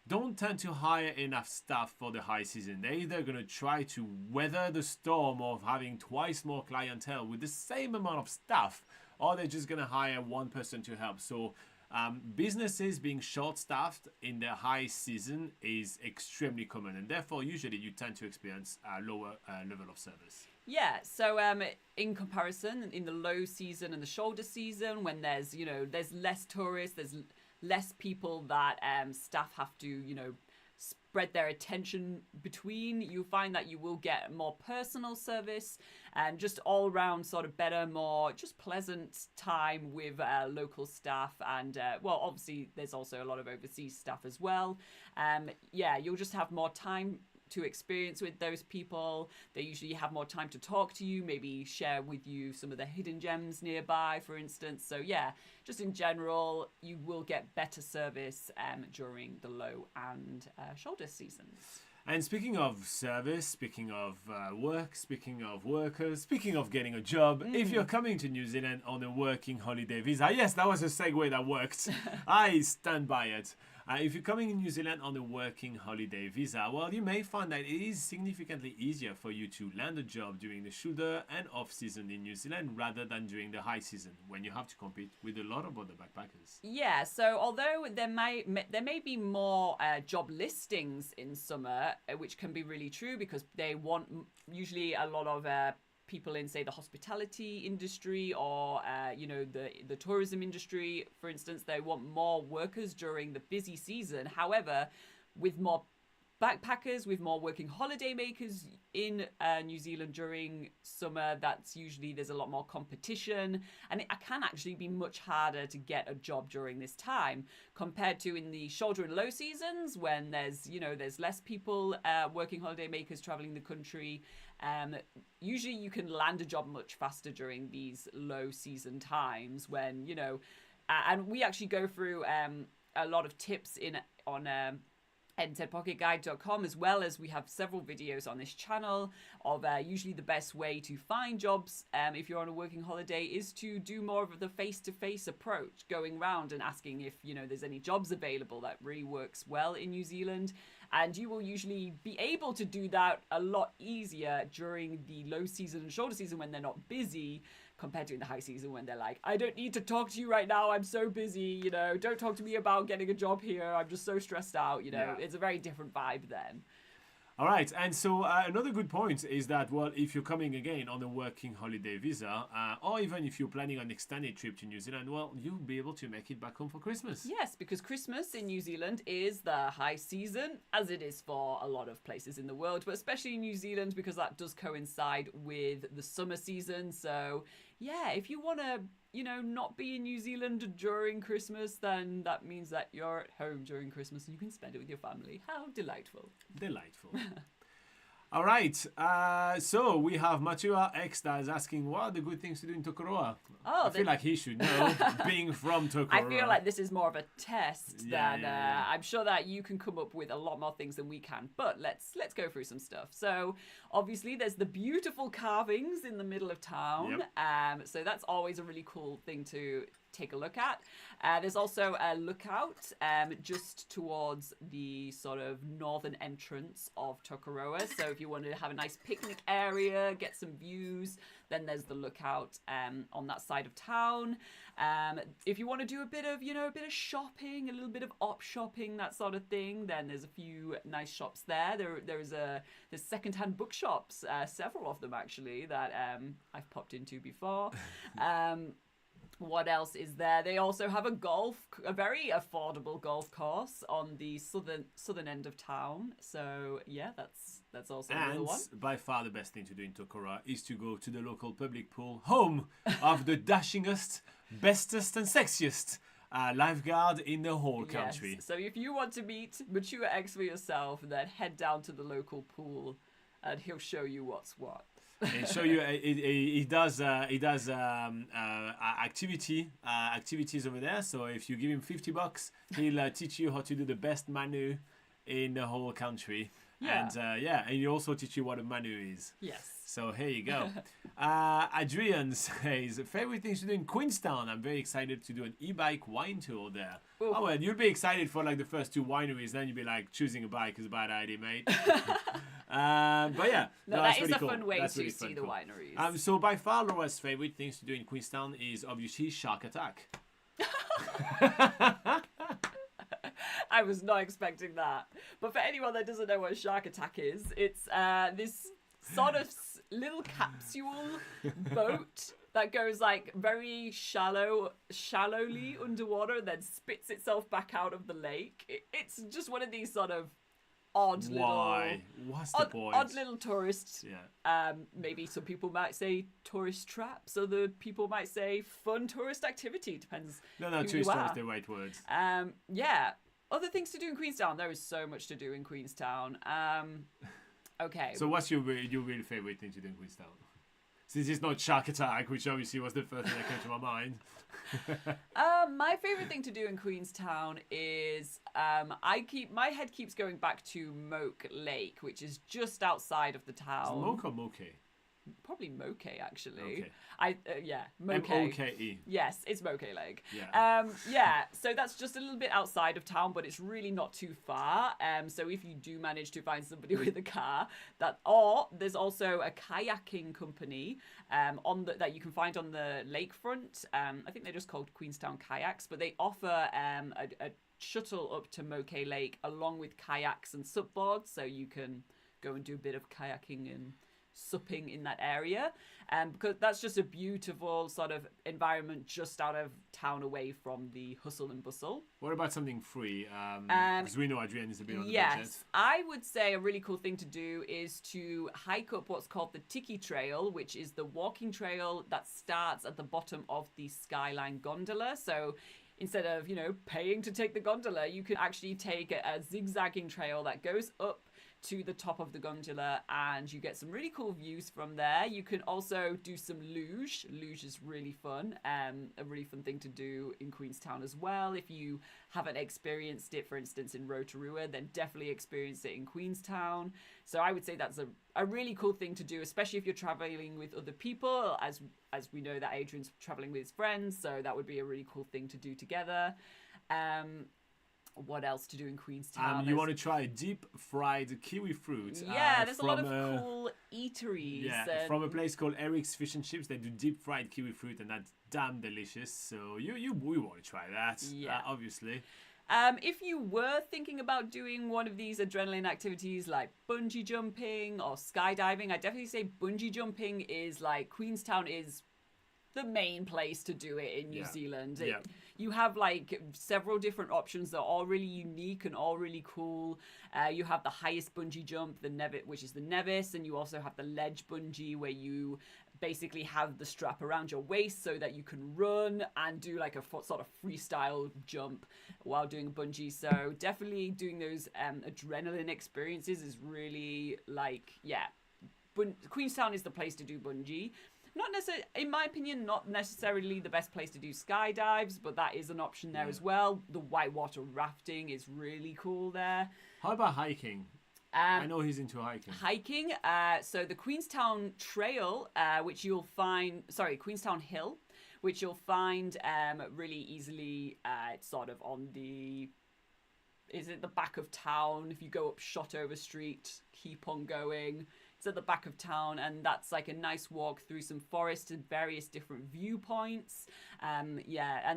don't tend to hire enough staff for the high season. They're either going to try to weather the storm of having twice more clientele with the same amount of staff, or they're just going to hire one person to help. So businesses being short-staffed in the high season is extremely common, and therefore usually you tend to experience a lower level of service. Yeah, so in comparison, in the low season and the shoulder season, when there's less tourists, there's less people that staff have to, spread their attention between. You'll find that you will get more personal service and just all around sort of better, more just pleasant time with local staff. And well, obviously there's also a lot of overseas staff as well. Yeah, you'll just have more time to experience with those people. They usually have more time to talk to you, maybe share with you some of the hidden gems nearby, for instance. So yeah, just in general, you will get better service during the low and shoulder seasons. And speaking of service, speaking of work, speaking of workers, speaking of getting a job, if you're coming to New Zealand on a working holiday visa, yes, that was a segue that worked. I stand by it. If you're coming in New Zealand on a working holiday visa, well, you may find that it is significantly easier for you to land a job during the shoulder and off season in New Zealand rather than during the high season when you have to compete with a lot of other backpackers. Yeah, so although there may be more job listings in summer, which can be really true because they want usually a lot of people in, say, the hospitality industry or the tourism industry, for instance. They want more workers during the busy season. However, with more backpackers, with more working holiday makers in New Zealand during summer, that's usually, there's a lot more competition, and it can actually be much harder to get a job during this time compared to in the shoulder and low seasons when there's less people, working holiday makers traveling the country. Usually you can land a job much faster during these low season times when, and we actually go through a lot of tips on NZPocketGuide.com, as well as we have several videos on this channel of usually the best way to find jobs if you're on a working holiday is to do more of the face-to-face approach, going around and asking if there's any jobs available. That really works well in New Zealand, and you will usually be able to do that a lot easier during the low season and shoulder season when they're not busy, compared to in the high season when they're like, I don't need to talk to you right now, I'm so busy, don't talk to me about getting a job here, I'm just so stressed out, Yeah. It's a very different vibe then. All right, and so another good point is that, well, if you're coming again on a working holiday visa, or even if you're planning an extended trip to New Zealand, well, you'll be able to make it back home for Christmas. Yes, because Christmas in New Zealand is the high season, as it is for a lot of places in the world, but especially in New Zealand because that does coincide with the summer season. So yeah, if you want to, not be in New Zealand during Christmas, then that means that you're at home during Christmas and you can spend it with your family. How delightful. Delightful. All right, so we have Matua X that is asking, what are the good things to do in Tokoroa? I feel like he should know, being from Tokoroa. I feel like this is more of a test than yeah. I'm sure that you can come up with a lot more things than we can. But let's go through some stuff. So obviously there's the beautiful carvings in the middle of town. Yep. So that's always a really cool thing to take a look at. There's also a lookout just towards the sort of northern entrance of Tokoroa. So if you want to have a nice picnic area, get some views, then there's the lookout on that side of town. If you want to do a bit of shopping, a little bit of op shopping, that sort of thing, then there's a few nice shops there. There's secondhand bookshops, several of them actually, that I've popped into before. What else is there? They also have a very affordable golf course on the southern end of town. So yeah, that's also another one. And by far the best thing to do in Tokoroa is to go to the local public pool, home of the dashingest, bestest and sexiest lifeguard in the whole country. Yes. So if you want to meet Mature X for yourself, then head down to the local pool and he'll show you what's what. And show you, he does activities over there. So if you give him $50, he'll teach you how to do the best manu in the whole country. Yeah. And he also teach you what a manu is. Yes. So here you go. Adrian says, favorite things to do in Queenstown. I'm very excited to do an e-bike wine tour there. Ooh. Oh, well, you'll be excited for like the first two wineries. Then you'll be like, choosing a bike is a bad idea, mate. But yeah. No, that's that is really a cool. fun way That's to really see fun, the cool. wineries. So by far, Laura's favorite things to do in Queenstown is obviously Shark Attack. I was not expecting that. But for anyone that doesn't know what a shark attack is, it's this sort of little capsule boat that goes like very shallowly underwater and then spits itself back out of the lake. It's just one of these sort of odd Why? What's the point? odd little tourist. Yeah. Maybe some people might say tourist traps. Other people might say fun tourist activity. Depends. No, who tourist you traps, are. the right words. Yeah. Other things to do in Queenstown. There is so much to do in Queenstown. Okay. So what's your really favourite thing to do in Queenstown? Since it's not Shark Attack, which obviously was the first thing that came to my mind. My favorite thing to do in Queenstown is my head keeps going back to Moke Lake, which is just outside of the town. Moke or Moke? Probably Moke, actually. Okay. Moke. M-O-K-E. Yes, it's Moke Lake. Yeah. So that's just a little bit outside of town, but it's really not too far. So if you do manage to find somebody with a car, there's also a kayaking company that you can find on the lakefront. I think they're just called Queenstown Kayaks, but they offer a shuttle up to Moke Lake along with kayaks and supboards, so you can go and do a bit of kayaking and supping in that area, because that's just a beautiful sort of environment just out of town, away from the hustle and bustle. What about something free? Because we know Adrienne is a bit on the budget. Yes, I would say a really cool thing to do is to hike up what's called the Tiki Trail, which is the walking trail that starts at the bottom of the Skyline gondola. So instead of, paying to take the gondola, you can actually take a zigzagging trail that goes up to the top of the gondola, and you get some really cool views from there. You can also do some luge. Luge is really fun, a really fun thing to do in Queenstown as well. If you haven't experienced it, for instance, in Rotorua, then definitely experience it in Queenstown. So I would say that's a really cool thing to do, especially if you're traveling with other people, as we know that Adrian's traveling with his friends, so that would be a really cool thing to do together. What else to do in Queenstown? You want to try deep fried kiwi fruit. Yeah, there's a lot of cool eateries. Yeah, from a place called Eric's Fish and Chips. They do deep fried kiwi fruit, and that's damn delicious. So we want to try that, obviously. If you were thinking about doing one of these adrenaline activities like bungee jumping or skydiving, I definitely say bungee jumping is like Queenstown is the main place to do it in New Zealand. You have like several different options that are all really unique and all really cool. You have the highest bungee jump, which is the Nevis, and you also have the ledge bungee, where you basically have the strap around your waist so that you can run and do like a sort of freestyle jump while doing bungee. So definitely doing those adrenaline experiences is really Queenstown is the place to do bungee. Not necessarily, in my opinion, not necessarily the best place to do skydives, but that is an option there as well. The whitewater rafting is really cool there. How about hiking? I know he's into hiking. So the Queenstown Trail, Queenstown Hill, which you'll find really easily. It's sort of on the back of town. If you go up Shotover Street, keep on going. It's at the back of town, and that's like a nice walk through some forest and various different viewpoints. And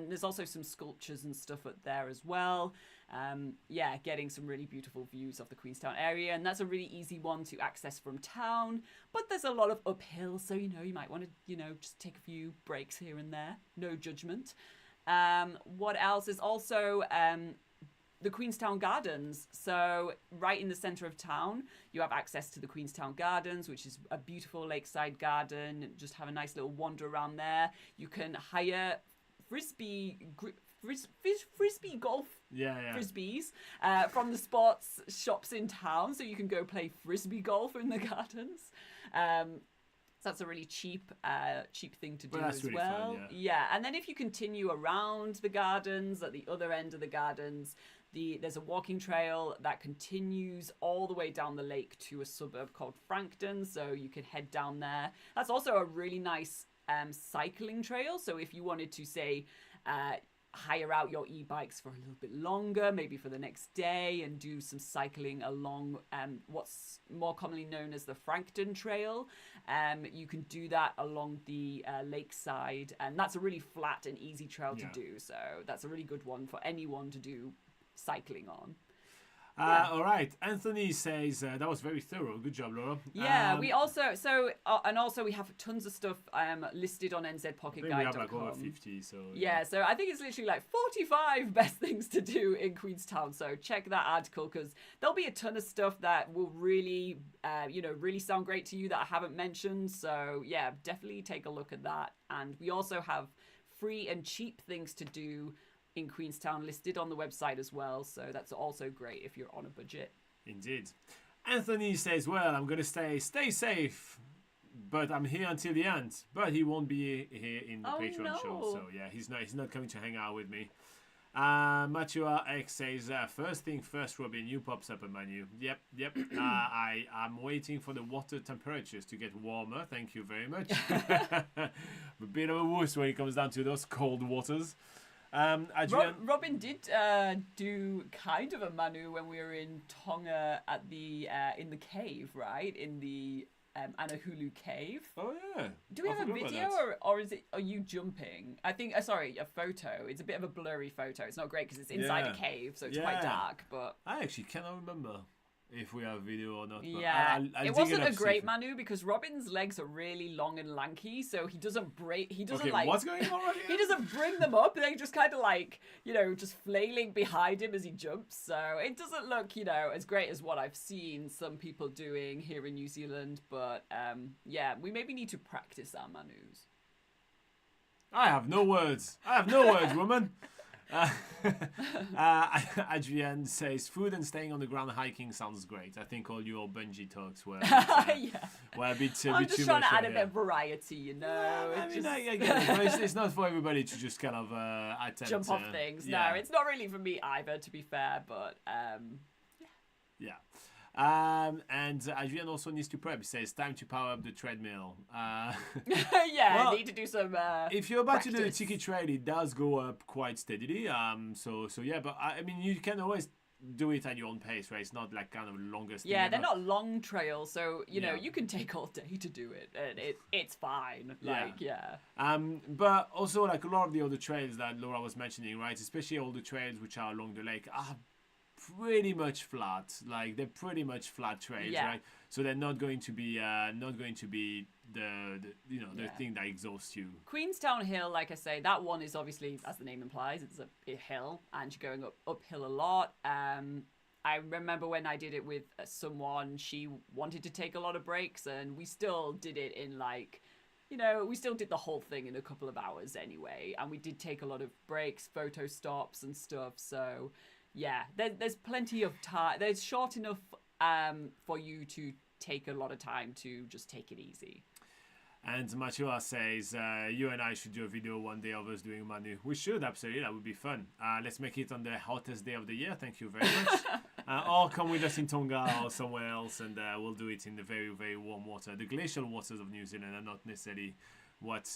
there's also some sculptures and stuff up there as well. Getting some really beautiful views of the Queenstown area, and that's a really easy one to access from town. But there's a lot of uphill, so you might want to just take a few breaks here and there. No judgment. What else is also the Queenstown Gardens. So right in the centre of town, you have access to the Queenstown Gardens, which is a beautiful lakeside garden. Just have a nice little wander around there. You can hire frisbee golf frisbees from the sports shops in town, so you can go play frisbee golf in the gardens. So that's a really cheap thing to do as really well. Fun, and then if you continue around the gardens, at the other end of the gardens, there's a walking trail that continues all the way down the lake to a suburb called Frankton, so you can head down there. That's also a really nice cycling trail, so if you wanted to say hire out your e-bikes for a little bit longer, maybe for the next day, and do some cycling along what's more commonly known as the Frankton Trail. You can do that along the lakeside, and that's a really flat and easy trail to do, so that's a really good one for anyone to do cycling on. All right. Anthony says that was very thorough. Good job, Laura. Yeah, we also and also we have tons of stuff listed on I think NZPocketGuide.com. we have like over 50. So Yeah, so I think it's literally like 45 best things to do in Queenstown. So check that article because there'll be a ton of stuff that will really, really sound great to you that I haven't mentioned. So yeah, definitely take a look at that. And we also have free and cheap things to do in Queenstown listed on the website as well. So that's also great if you're on a budget. Indeed. Anthony says, well, I'm going to stay safe, but I'm here until the end. But he won't be here in the Patreon show. So yeah, he's not coming to hang out with me. Matthew X says, first thing first, Robin, you pops up a menu. Yep. I'm waiting for the water temperatures to get warmer. Thank you very much. A bit of a wuss when it comes down to those cold waters. Robin did do kind of a manu when we were in Tonga at the in the cave, right? In the Anahulu cave. Oh yeah. Do we have a video or are you jumping? I think sorry, a photo. It's a bit of a blurry photo. It's not great because it's inside a cave, so it's quite dark. But I actually cannot remember if we have video or not. But yeah, I'll it wasn't a great manu because Robin's legs are really long and lanky, so he doesn't break. He doesn't what's going on right He doesn't bring them up. They just kind of like just flailing behind him as he jumps. So it doesn't look as great as what I've seen some people doing here in New Zealand. But we maybe need to practice our manus. I have no words, woman. Adrian says food and staying on the ground hiking sounds great. I think all your bungee talks were a bit I'm just trying to add a bit of I variety, get it. It's not for everybody to just kind of attempt jump off things. No, it's not really for me either, to be fair. But and Adrian also needs to prep. He says time to power up the treadmill. I need to do some. If you're about to do the practice. Tiki Trail, it does go up quite steadily. So yeah, but I mean, you can always do it at your own pace, right? It's not like kind of the longest. Yeah, thing they're ever. not long trails, so you can take all day to do it, and it's fine. But also like a lot of the other trails that Laura was mentioning, right? Especially all the trails which are along the lake are pretty much flat. Like they're pretty much flat trails, right? So they're not going to be the thing that exhausts you. Queenstown Hill, like I say, that one is obviously, as the name implies, it's a hill, and you're going uphill a lot. I remember when I did it with someone, she wanted to take a lot of breaks, and we still did it in we still did the whole thing in a couple of hours anyway, and we did take a lot of breaks, photo stops and stuff. So yeah, there's plenty of time. There's short enough for you to take a lot of time to just take it easy. And Matua says, you and I should do a video one day of us doing manu. We should, absolutely. That would be fun. Let's make it on the hottest day of the year. Thank you very much. Or come with us in Tonga or somewhere else, and we'll do it in the very, very warm water. The glacial waters of New Zealand are not necessarily what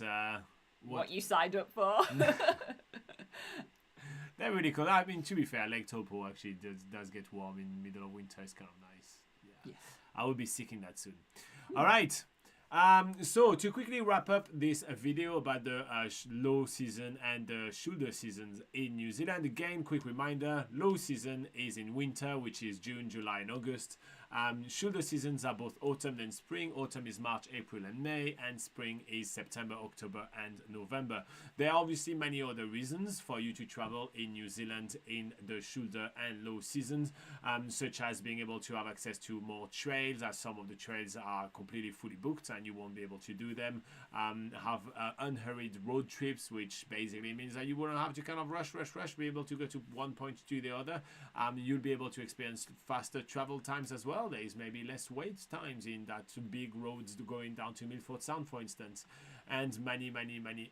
you signed up for. They're really cool. I mean, to be fair, Lake Taupo actually does get warm in the middle of winter. It's kind of nice. Yeah. Yes. I will be seeking that soon. All right. So to quickly wrap up this video about the low season and the shoulder seasons in New Zealand, again, quick reminder, low season is in winter, which is June, July and August. Shoulder seasons are both autumn and spring. Autumn is March, April and May, and spring is September, October and November. There are obviously many other reasons for you to travel in New Zealand in the shoulder and low seasons, such as being able to have access to more trails, as some of the trails are completely fully booked and you won't be able to do them. Have unhurried road trips, which basically means that you won't have to kind of rush, be able to go to one point to the other. You'll be able to experience faster travel times as well. There is maybe less wait times in that big roads going down to Milford Sound, for instance, and many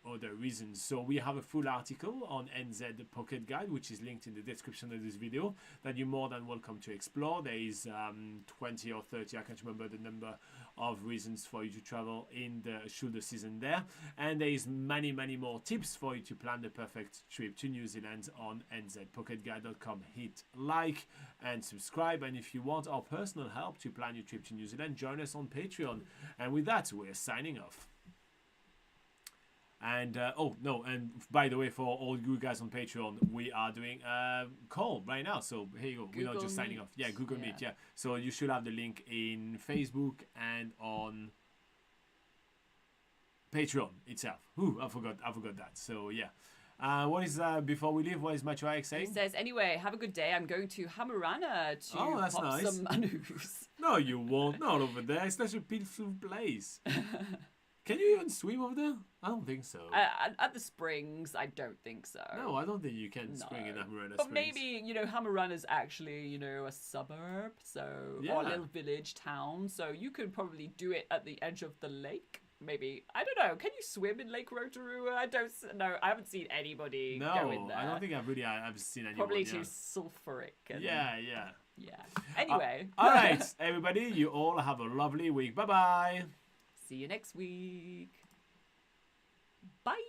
other reasons. So we have a full article on NZ Pocket Guide, which is linked in the description of this video, that you're more than welcome to explore. There is 20 or 30, I can't remember the number, of reasons for you to travel in the shoulder season there, and there is many more tips for you to plan the perfect trip to New Zealand on nzpocketguide.com. Hit like and subscribe, and if you want our personal help to plan your trip to New Zealand, join us on Patreon. And with that, we're signing off. And oh no, and by the way, for all you guys on Patreon, we are doing a call right now. So here you go. We're not Google just signing Meet. off. Yeah, Google Yeah. Meet. Yeah. So you should have the link in Facebook and on Patreon itself. Ooh, I forgot that. So yeah. What is before we leave? What is Machuaik He saying? says, anyway, have a good day. I'm going to Hamarana to Oh, that's pop nice. some manus. No, you won't. Not over there. It's such a beautiful place. Can you even swim over there? I don't think so. At the springs, I don't think so. No, I don't think you can swing in Amarana But Springs. maybe, Hamarana's actually, a suburb, so or Yeah. a little village town, so you could probably do it at the edge of the lake. Maybe, I don't know. Can you swim in Lake Rotorua? I don't know. I haven't seen anybody go in No, there. I don't think I've seen anyone. Probably yeah. too sulfuric. And, Yeah. Yeah. Anyway. All right, everybody. You all have a lovely week. Bye bye. See you next week. Bye.